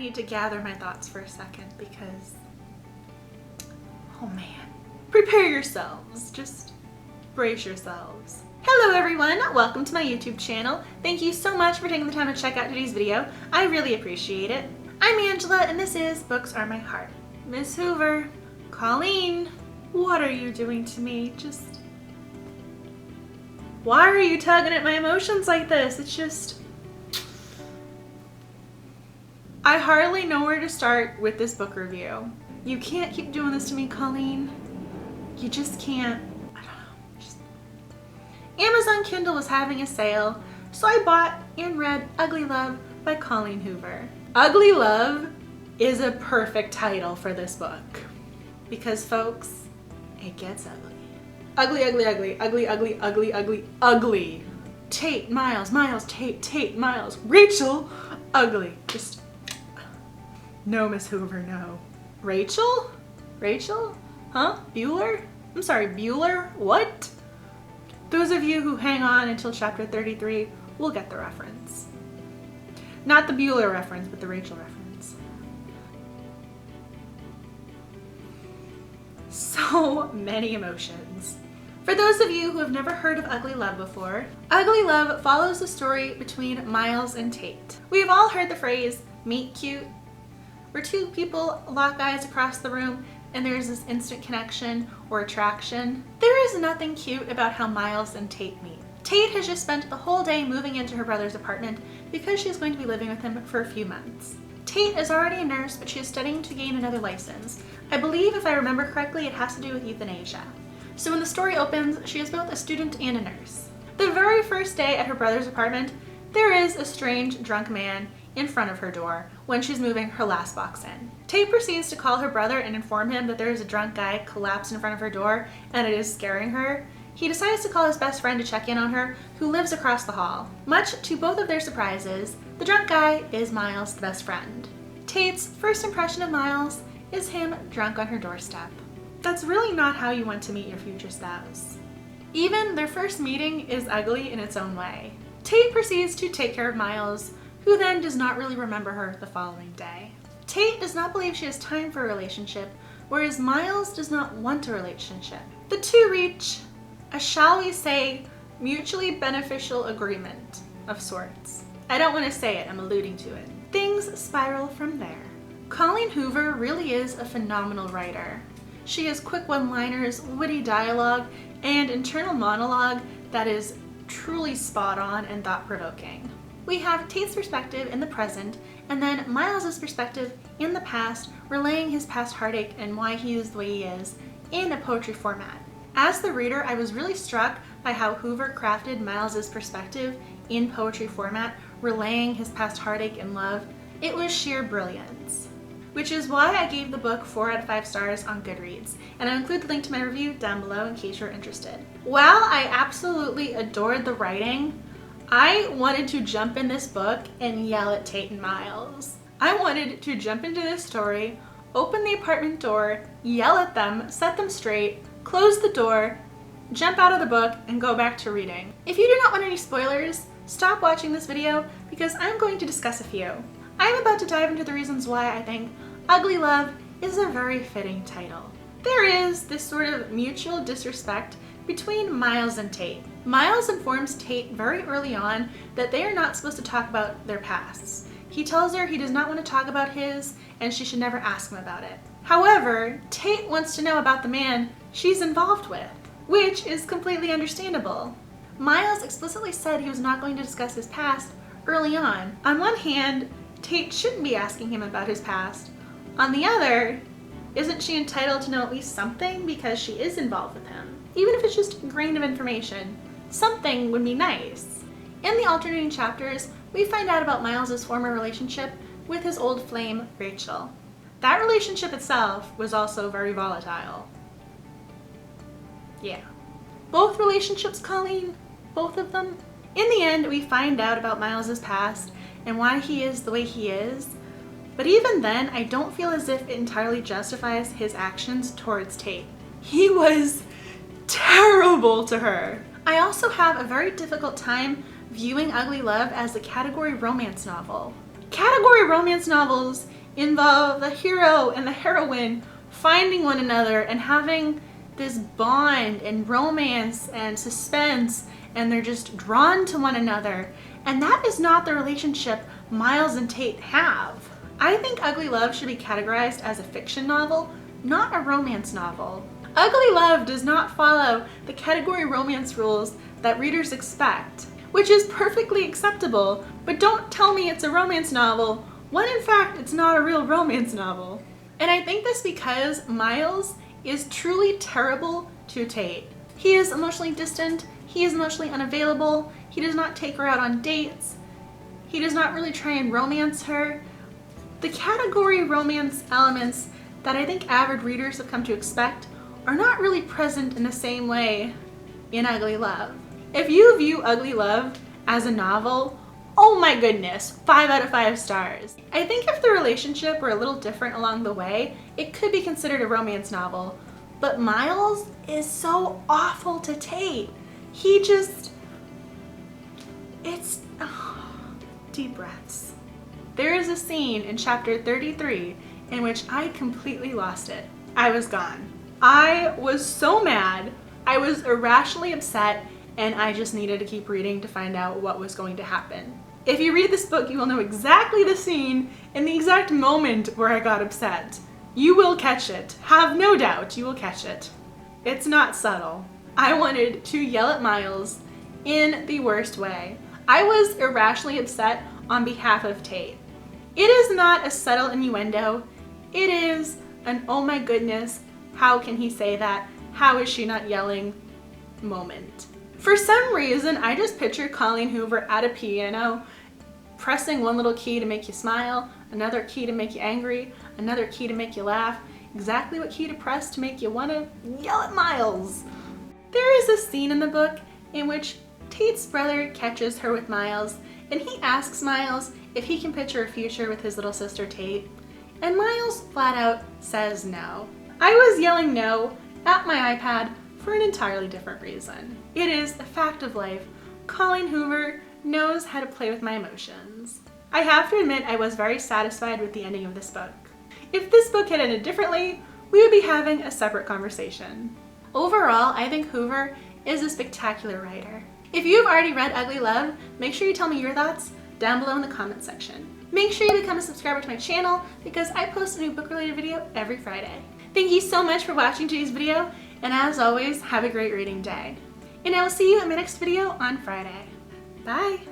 need to gather my thoughts for a second because, oh man, prepare yourselves, just brace yourselves. Hello everyone, welcome to my YouTube channel. Thank you so much for taking the time to check out today's video. I really appreciate it. I'm Angela and this is Books Are My Heart. Miss Hoover, Colleen, what are you doing to me? Why are you tugging at my emotions like this? It's just, I hardly know where to start with this book review. You can't keep doing this to me, Colleen. You just can't. I don't know. Amazon Kindle was having a sale, so I bought and read Ugly Love by Colleen Hoover. Ugly Love is a perfect title for this book because, folks, it gets ugly. Ugly, ugly, ugly, ugly, ugly, ugly, ugly, ugly. Tate, Miles, Miles, Tate, Tate, Miles, Rachel, ugly. Just, no, Miss Hoover, no. Rachel? Rachel? Huh? Bueller? I'm sorry, Bueller? What? Those of you who hang on until chapter 33 will get the reference. Not the Bueller reference, but the Rachel reference. So many emotions. For those of you who have never heard of Ugly Love before, Ugly Love follows the story between Miles and Tate. We have all heard the phrase, meet cute, where two people lock eyes across the room and there's this instant connection or attraction. There is nothing cute about how Miles and Tate meet. Tate has just spent the whole day moving into her brother's apartment because she's going to be living with him for a few months. Tate is already a nurse, but she is studying to gain another license. I believe, if I remember correctly, it has to do with euthanasia. So when the story opens, she is both a student and a nurse. The very first day at her brother's apartment, there is a strange drunk man in front of her door when she's moving her last box in. Tate proceeds to call her brother and inform him that there is a drunk guy collapsed in front of her door and it is scaring her. He decides to call his best friend to check in on her, who lives across the hall. Much to both of their surprises, the drunk guy is Miles' the best friend. Tate's first impression of Miles is him drunk on her doorstep. That's really not how you want to meet your future spouse. Even their first meeting is ugly in its own way. Tate proceeds to take care of Miles, who then does not really remember her the following day. Tate does not believe she has time for a relationship, whereas Miles does not want a relationship. The two reach a, shall we say, mutually beneficial agreement of sorts. I don't want to say it, I'm alluding to it. Things spiral from there. Colleen Hoover really is a phenomenal writer. She has quick one-liners, witty dialogue, and internal monologue that is truly spot on and thought-provoking. We have Tate's perspective in the present, and then Miles' perspective in the past, relaying his past heartache and why he is the way he is in a poetry format. As the reader, I was really struck by how Hoover crafted Miles' perspective in poetry format, relaying his past heartache and love. It was sheer brilliance. Which is why I gave the book 4 out of 5 stars on Goodreads, and I'll include the link to my review down below in case you're interested. While I absolutely adored the writing, I wanted to jump in this book and yell at Tate and Miles. I wanted to jump into this story, open the apartment door, yell at them, set them straight, close the door, jump out of the book, and go back to reading. If you do not want any spoilers, stop watching this video because I'm going to discuss a few. I'm about to dive into the reasons why I think Ugly Love is a very fitting title. There is this sort of mutual disrespect between Miles and Tate. Miles informs Tate very early on that they are not supposed to talk about their pasts. He tells her he does not want to talk about his and she should never ask him about it. However, Tate wants to know about the man she's involved with, which is completely understandable. Miles explicitly said he was not going to discuss his past early on. On one hand, Tate shouldn't be asking him about his past. On the other, isn't she entitled to know at least something because she is involved with him? Even if it's just a grain of information, something would be nice. In the alternating chapters, we find out about Miles' former relationship with his old flame, Rachel. That relationship itself was also very volatile. Yeah. Both relationships, Colleen? Both of them? In the end, we find out about Miles' past and why he is the way he is. But even then, I don't feel as if it entirely justifies his actions towards Tate. He was terrible to her. I also have a very difficult time viewing Ugly Love as a category romance novel. Category romance novels involve the hero and the heroine finding one another and having this bond and romance and suspense, and they're just drawn to one another. And that is not the relationship Miles and Tate have. I think Ugly Love should be categorized as a fiction novel, not a romance novel. Ugly Love does not follow the category romance rules that readers expect, which is perfectly acceptable, but don't tell me it's a romance novel when in fact it's not a real romance novel. And I think this because Miles is truly terrible to Tate. He is emotionally distant, he is emotionally unavailable, he does not take her out on dates, he does not really try and romance her. The category romance elements that I think avid readers have come to expect are not really present in the same way in Ugly Love. If you view Ugly Love as a novel, oh my goodness, 5 out of 5 stars. I think if the relationship were a little different along the way, it could be considered a romance novel. But Miles is so awful to Tate. He just, deep breaths. There is a scene in chapter 33 in which I completely lost it. I was gone. I was so mad. I was irrationally upset, and I just needed to keep reading to find out what was going to happen. If you read this book, you will know exactly the scene and the exact moment where I got upset. You will catch it. Have no doubt you will catch it. It's not subtle. I wanted to yell at Miles in the worst way. I was irrationally upset on behalf of Tate. It is not a subtle innuendo. It is an oh my goodness, how can he say that? How is she not yelling moment. For some reason, I just picture Colleen Hoover at a piano, pressing one little key to make you smile, another key to make you angry, another key to make you laugh, exactly what key to press to make you want to yell at Miles. There is a scene in the book in which Tate's brother catches her with Miles, and he asks Miles if he can picture a future with his little sister Tate, and Miles flat out says no. I was yelling no at my iPad for an entirely different reason. It is a fact of life. Colleen Hoover knows how to play with my emotions. I have to admit I was very satisfied with the ending of this book. If this book had ended differently, we would be having a separate conversation. Overall, I think Hoover is a spectacular writer. If you've already read Ugly Love, make sure you tell me your thoughts down below in the comment section. Make sure you become a subscriber to my channel because I post a new book-related video every Friday. Thank you so much for watching today's video, and as always, have a great reading day. And I will see you in my next video on Friday. Bye!